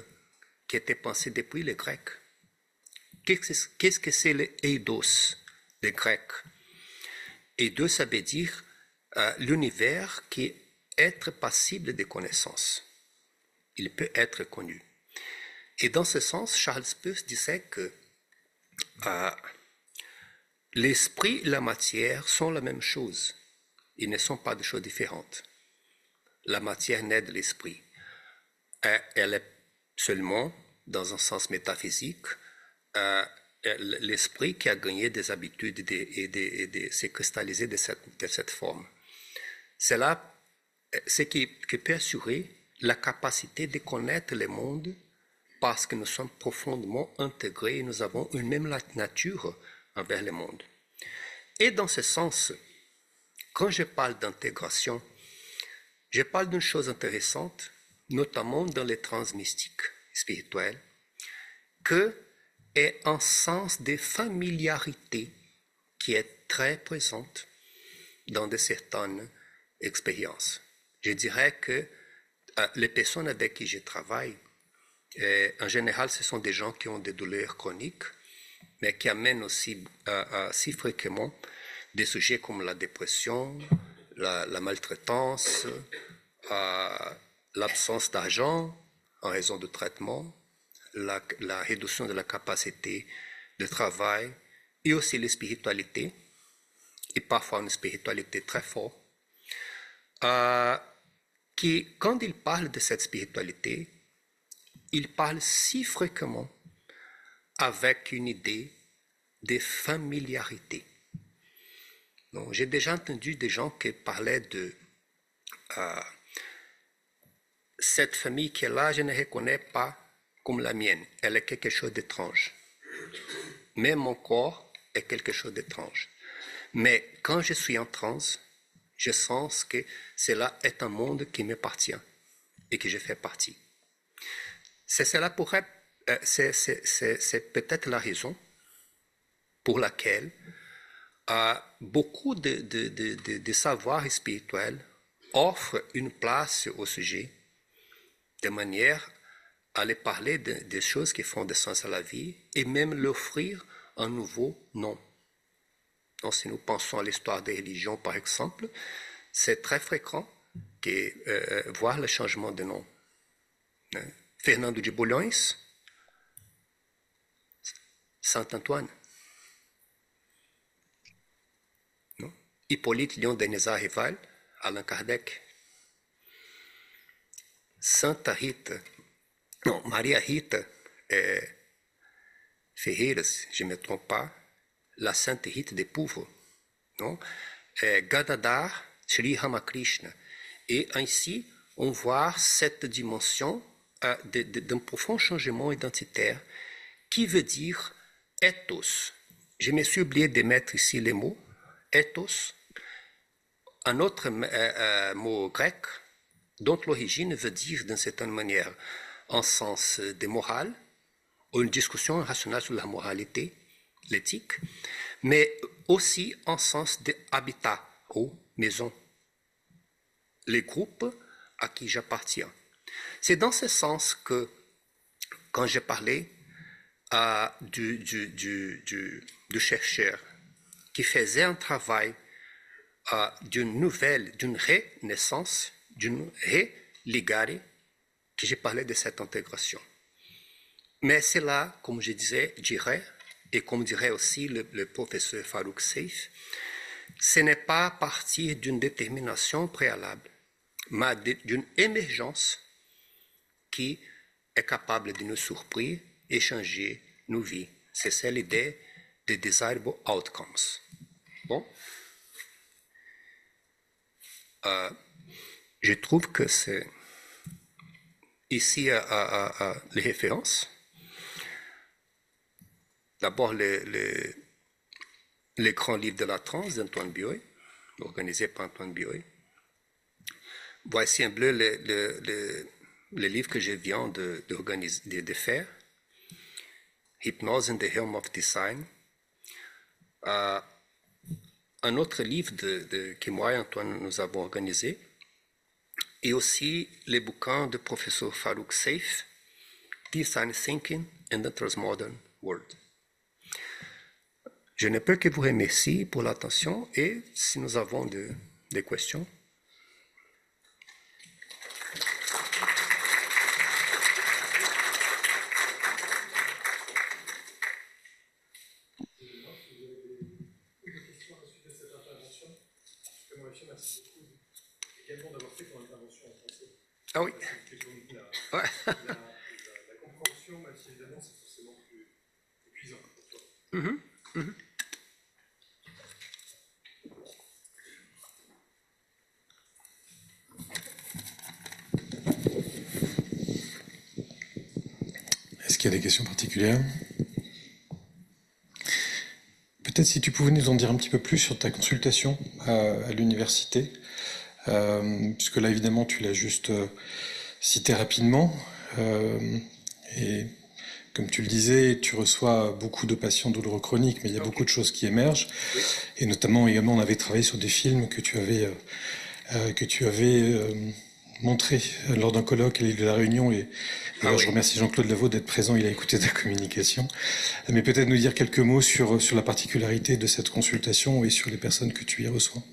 qui étaient pensés depuis les Grecs. Qu'est-ce que c'est le eidos des Grecs? Eidos, ça veut dire l'univers qui est être passible de connaissance. Il peut être connu. Et dans ce sens, Charles Spitz disait que l'esprit et la matière sont la même chose. Ils ne sont pas des choses différentes. La matière naît de l'esprit. Elle est seulement, dans un sens métaphysique, l'esprit qui a gagné des habitudes et s'est cristallisé de cette forme. C'est là ce qui peut assurer la capacité de connaître le monde parce que nous sommes profondément intégrés et nous avons une même nature envers le monde. Et dans ce sens, quand je parle d'intégration, je parle d'une chose intéressante, notamment dans les trans mystiques spirituels, que est un sens de familiarité qui est très présente dans de certaines expériences. Je dirais que les personnes avec qui je travaille, en général, ce sont des gens qui ont des douleurs chroniques, mais qui amènent aussi si fréquemment des sujets comme la dépression, la maltraitance, l'absence d'argent en raison de traitement, la réduction de la capacité de travail et aussi les spiritualités, et parfois une spiritualité très forte, qui, quand il parle de cette spiritualité, il parle si fréquemment avec une idée de familiarité. J'ai déjà entendu des gens qui parlaient de cette famille qui est là, je ne reconnais pas comme la mienne. Elle est quelque chose d'étrange. Même mon corps est quelque chose d'étrange. Mais quand je suis en transe, je sens que cela est un monde qui m'appartient et que je fais partie. C'est peut-être la raison pour laquelle beaucoup de savoirs spirituels offrent une place au sujet de manière à les parler des choses qui font du sens à la vie et même l'offrir un nouveau nom. Donc, si nous pensons à l'histoire des religions, par exemple, c'est très fréquent de voir le changement de nom. Fernando de Bulhões, Saint-Antoine. Hippolyte Léon Denisard Rival, Allan Kardec. Santa Rita, non, Maria Rita Ferreiras, je ne me trompe pas, la Sainte Rita des Pauvres, non? Gadadhar Sri Ramakrishna. Et ainsi, on voit cette dimension d'un profond changement identitaire qui veut dire ethos. Je me suis oublié de mettre ici les mots ethos, un autre mot grec dont l'origine veut dire d'une certaine manière en sens de morale, ou une discussion rationnelle sur la moralité, l'éthique, mais aussi en sens d'habitat ou maison, les groupes à qui j'appartiens. C'est dans ce sens que, quand j'ai parlé du chercheur qui faisait un travail d'une renaissance, d'une religare, que j'ai parlé de cette intégration. Mais c'est là, comme je dirais, et comme dirait aussi le professeur Farouk Seif, ce n'est pas à partir d'une détermination préalable, mais d'une émergence qui est capable de nous surprendre et changer nos vies. C'est ça l'idée de desirable outcomes. Bon. Je trouve que c'est ici les références. D'abord, les grands livres de la transe d'Antoine Bioy, organisé par Antoine Bioy. Voici un bleu le livre que je viens de faire, Hypnose in the Realm of Design. Un autre livre que moi et Antoine nous avons organisé, et aussi les bouquins du professeur Farouk Seif, Design Thinking in the Transmodern World. Je ne peux que vous remercier pour l'attention et si nous avons des questions. Ah oui. Ouais. La compréhension, même si évidemment c'est forcément plus épuisant pour toi. qu'il y a des questions particulières? Peut-être si tu pouvais nous en dire un petit peu plus sur ta consultation à l'université, puisque là évidemment tu l'as juste cité rapidement, et comme tu le disais, tu reçois beaucoup de patients douloureux chroniques, mais il y a beaucoup de choses qui émergent, Oui. et notamment également on avait travaillé sur des films que tu avais montré lors d'un colloque à l'île de la Réunion, et d'ailleurs je Oui. remercie Jean-Claude Lavaux d'être présent, il a écouté ta communication, mais peut-être nous dire quelques mots sur la particularité de cette consultation et sur les personnes que tu y reçois.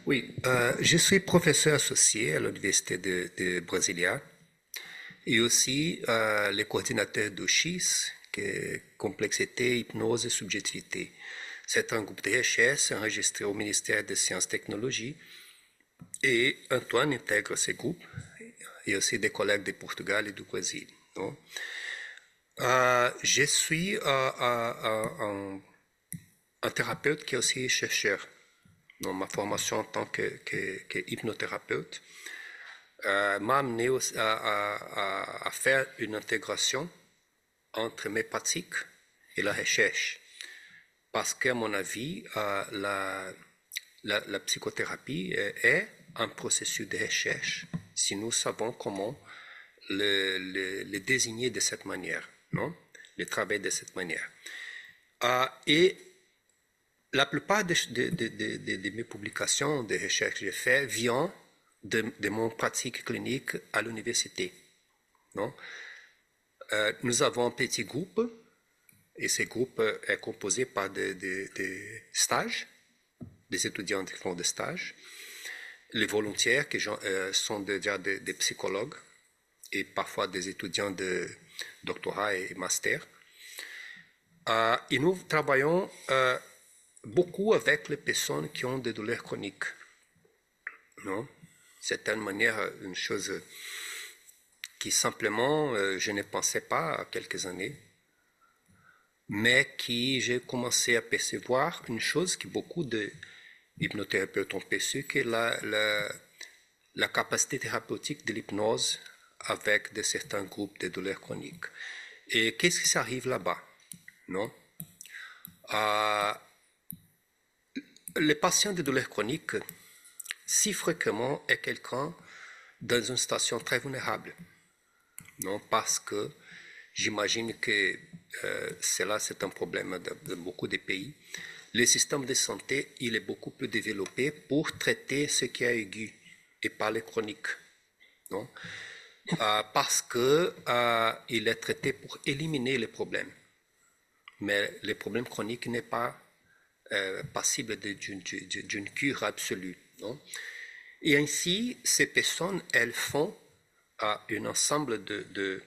Oui, je suis professeur associé à l'Université de Brasilia et aussi le coordinateur d'OCHIS, qui est Complexité, Hypnose et Subjectivité. C'est un groupe de recherche enregistré au ministère des Sciences et Technologies et Antoine intègre ce groupe et aussi des collègues de Portugal et du Brésil. Non? Je suis un thérapeute qui est aussi chercheur. Dans ma formation en tant que hypnothérapeute m'a amené à faire une intégration entre mes pratiques et la recherche. Parce qu'à mon avis, la psychothérapie est un processus de recherche si nous savons comment le désigner de cette manière, non? Le travail de cette manière. Et la plupart de mes publications de recherche que j'ai faites viennent de mon pratique clinique à l'université. Non? Nous avons un petit groupe, et ce groupe est composé par des stages, des étudiants qui font des stages, les volontaires qui sont déjà des psychologues, et parfois des étudiants de doctorat et master. Et nous travaillons beaucoup avec les personnes qui ont des douleurs chroniques. Non? C'est une manière, une chose qui simplement je ne pensais pas à quelques années, mais qui j'ai commencé à percevoir une chose que beaucoup de hypnothérapeutes ont perçu, que la capacité thérapeutique de l'hypnose avec certains groupes de douleurs chroniques. Et qu'est-ce qui s'arrive là-bas? Non? Les patients de douleurs chroniques, si fréquemment, est quelqu'un dans une situation très vulnérable. Non, parce que j'imagine que cela, c'est un problème de beaucoup de pays. Le système de santé, il est beaucoup plus développé pour traiter ce qui est aigu et pas les chroniques. Non? Parce qu'il est traité pour éliminer les problèmes. Mais le problème chronique n'est pas passible d'une cure absolue. Non? Et ainsi, ces personnes, elles font un ensemble de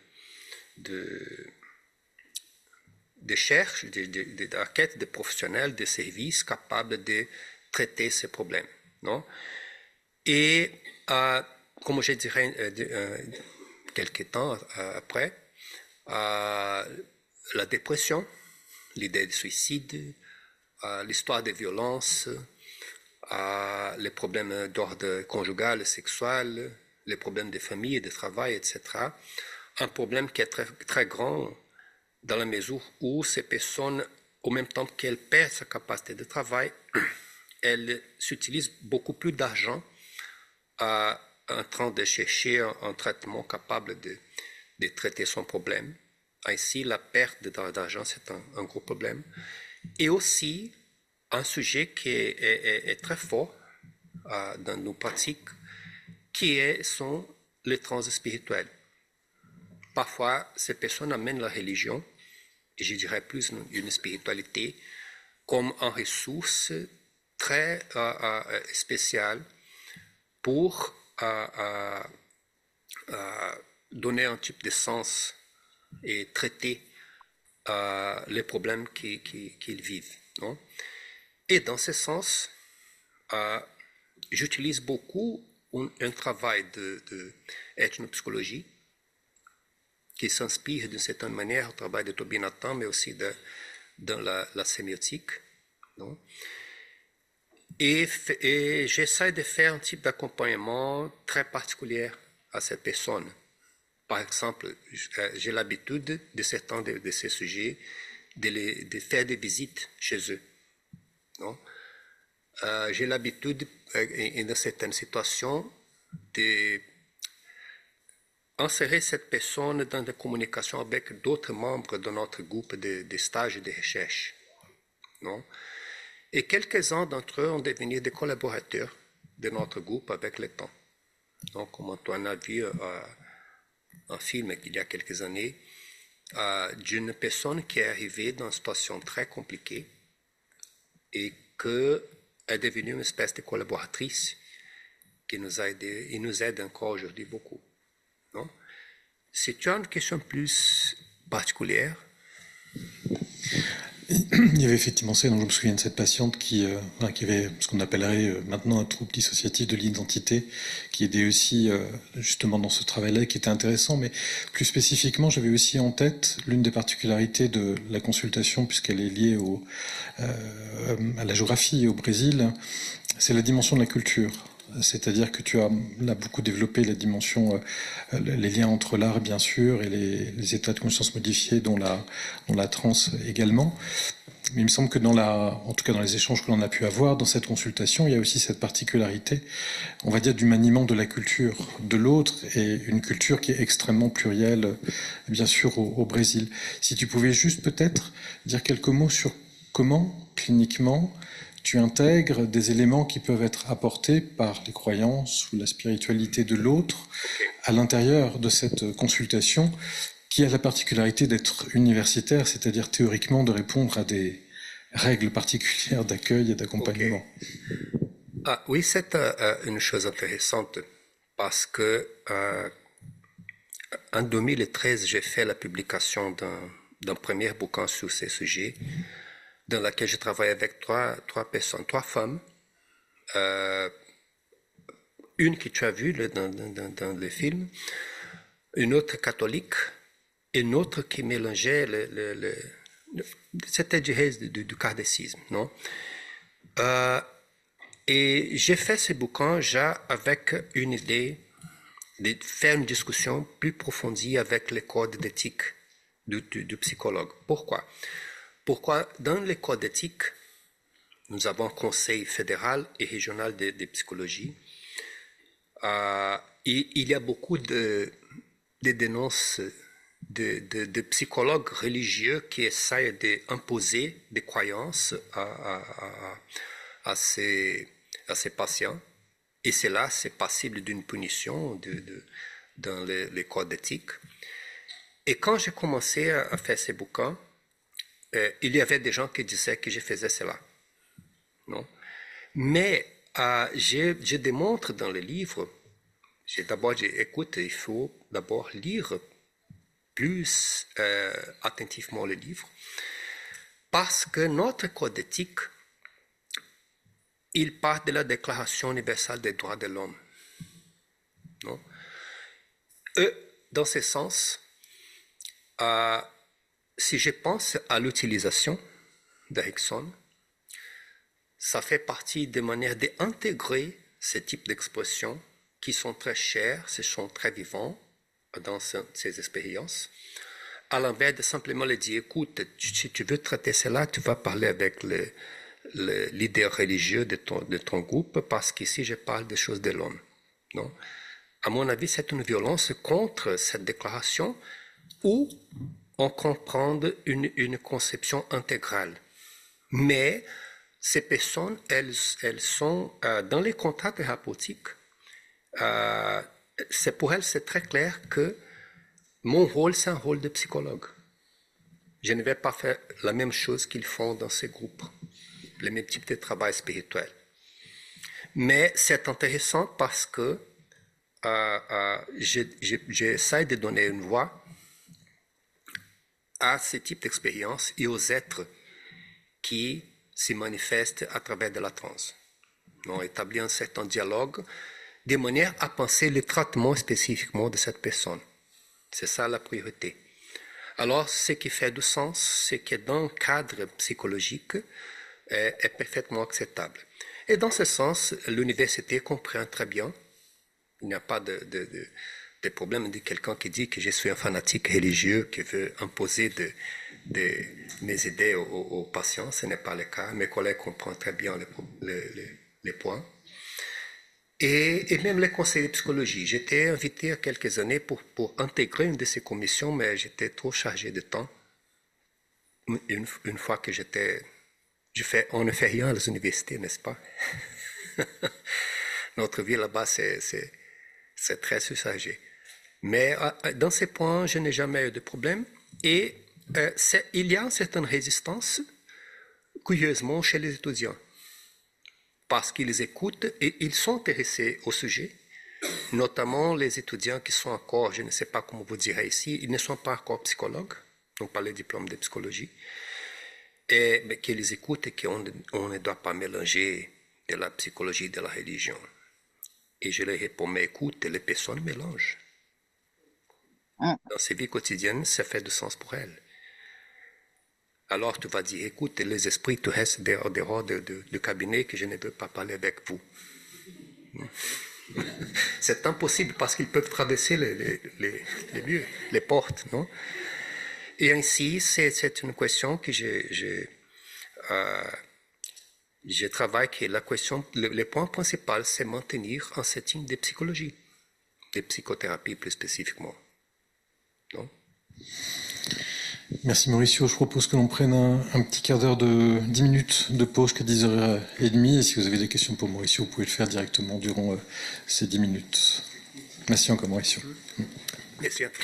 recherches, d'enquêtes de professionnels, de services capables de traiter ces problèmes. Non? Et comme je dirais quelques temps après, la dépression, l'idée de suicide, l'histoire de violence, les problèmes d'ordre conjugal, sexuel, les problèmes de famille, de travail, etc. Un problème qui est très, très grand dans la mesure où ces personnes, au même temps qu'elles perdent sa capacité de travail, elles utilisent beaucoup plus d'argent en train de chercher un traitement capable de traiter son problème. Ainsi, la perte d'argent, c'est un gros problème. Et aussi, un sujet qui est très fort dans nos pratiques, sont les trans spirituels. Parfois, ces personnes amènent la religion, et je dirais plus une spiritualité, comme une ressource très spéciale pour donner un type de sens et traiter les problèmes qu'ils vivent. Non? Et dans ce sens, j'utilise beaucoup un travail d'ethnopsychologie qui s'inspire d'une certaine manière au travail de Toby Nathan, mais aussi dans la sémiotique. Non? Et j'essaie de faire un type d'accompagnement très particulier à ces personnes. par exemple, j'ai l'habitude de certains de ces sujets de faire des visites chez eux. Non? J'ai l'habitude, dans certaines situations, d'insérer cette personne dans des communications avec d'autres membres de notre groupe de stage et de recherche. Non? Et quelques-uns d'entre eux ont devenu des collaborateurs de notre groupe avec le temps. Donc, comme Antoine a vu un film il y a quelques années, d'une personne qui est arrivée dans une situation très compliquée et qui est devenue une espèce de collaboratrice qui nous a aidé et nous aide encore aujourd'hui beaucoup. Non? Si tu as une question plus particulière. Il y avait effectivement ça, donc je me souviens de cette patiente qui avait ce qu'on appellerait maintenant un trouble dissociatif de l'identité, qui aidait aussi justement dans ce travail-là, qui était intéressant, mais plus spécifiquement, j'avais aussi en tête l'une des particularités de la consultation, puisqu'elle est liée à la géographie au Brésil, c'est la dimension de la culture. C'est-à-dire que tu as là beaucoup développé la dimension, les liens entre l'art bien sûr et les états de conscience modifiés, dont la transe également. Mais il me semble que en tout cas dans les échanges que l'on a pu avoir, dans cette consultation, il y a aussi cette particularité, on va dire, du maniement de la culture de l'autre, et une culture qui est extrêmement plurielle, bien sûr, au Brésil. Si tu pouvais juste peut-être dire quelques mots sur comment, cliniquement, tu intègres des éléments qui peuvent être apportés par les croyances ou la spiritualité de l'autre à l'intérieur de cette consultation, qui a la particularité d'être universitaire, c'est-à-dire théoriquement de répondre à des règles particulières d'accueil et d'accompagnement. Oui, c'est une chose intéressante parce que en 2013, j'ai fait la publication d'un premier bouquin sur ces sujets, dans lequel je travaille avec trois personnes, trois femmes. Une que tu as vue dans le film, une autre catholique, et une autre qui mélangeait c'était du kardecisme, non? Et j'ai fait ce bouquin déjà avec une idée de faire une discussion plus approfondie avec les codes d'éthique du psychologue. Pourquoi? Pourquoi dans les codes d'éthique, nous avons un conseil fédéral et régional de psychologie, et il y a beaucoup de dénonces de psychologues religieux qui essayent d'imposer des croyances à ces patients. Et cela, c'est passible d'une punition dans les codes d'éthique. Et quand j'ai commencé à faire ces bouquins, il y avait des gens qui disaient que je faisais cela. Non? Mais je démontre dans le livre, écoute, il faut d'abord lire plus attentivement le livre, parce que notre code d'éthique, il part de la Déclaration universelle des droits de l'homme. Non? Dans ce sens, si je pense à l'utilisation d'Erikson, ça fait partie des manières d'intégrer ce type d'expressions qui sont très chères, ce sont très vivants dans ces expériences, à l'inverse de simplement leur dire, écoute, si tu veux traiter cela, tu vas parler avec le leader religieux de ton groupe, parce qu'ici je parle des choses de l'homme. Non? À mon avis, c'est une violence contre cette déclaration où on comprend une conception intégrale. Mais ces personnes, elles sont dans les contrats thérapeutiques, pour elles, c'est très clair que mon rôle, c'est un rôle de psychologue. Je ne vais pas faire la même chose qu'ils font dans ces groupes, le même type de travail spirituel. Mais c'est intéressant parce que j'essaie de donner une voix à ce type d'expérience et aux êtres qui se manifestent à travers de la transe. On établit un certain dialogue de manière à penser le traitement spécifiquement de cette personne. C'est ça la priorité. Alors, ce qui fait du sens, c'est que dans un cadre psychologique, est parfaitement acceptable. Et dans ce sens, l'université comprend très bien. Il n'y a pas des problèmes de quelqu'un qui dit que je suis un fanatique religieux qui veut imposer mes idées aux patients. Ce n'est pas le cas. Mes collègues comprennent très bien les points. Et même les conseils de psychologie. J'étais invité il y a quelques années pour intégrer une de ces commissions, mais j'étais trop chargé de temps. Une fois que on ne fait rien à les universités, n'est-ce pas? Notre vie là-bas, c'est très surchargé. Mais dans ces points, je n'ai jamais eu de problème. Et il y a une certaine résistance, curieusement, chez les étudiants. Parce qu'ils écoutent et ils sont intéressés au sujet, notamment les étudiants qui sont encore, je ne sais pas comment vous direz ici, ils ne sont pas encore psychologues, donc pas le diplôme de psychologie, mais qu'ils écoutent et qu'on ne doit pas mélanger de la psychologie et de la religion. Et je leur réponds, mais écoute, les personnes mélangent. Dans ces vies quotidiennes, ça fait du sens pour elles. Alors tu vas dire, écoute, les esprits, tu restes dehors du cabinet que je ne veux pas parler avec vous. C'est impossible parce qu'ils peuvent traverser les lieux, les portes, non? Et ainsi, c'est une question que je travaille, que la question, le point principal, c'est maintenir un setting de psychologie, de psychothérapie plus spécifiquement. Non? Merci Mauricio. Je propose que l'on prenne un petit quart d'heure de 10 minutes de pause jusqu'à 10h30. Et si vous avez des questions pour Mauricio, vous pouvez le faire directement durant ces 10 minutes. Merci encore Mauricio. Merci à toi.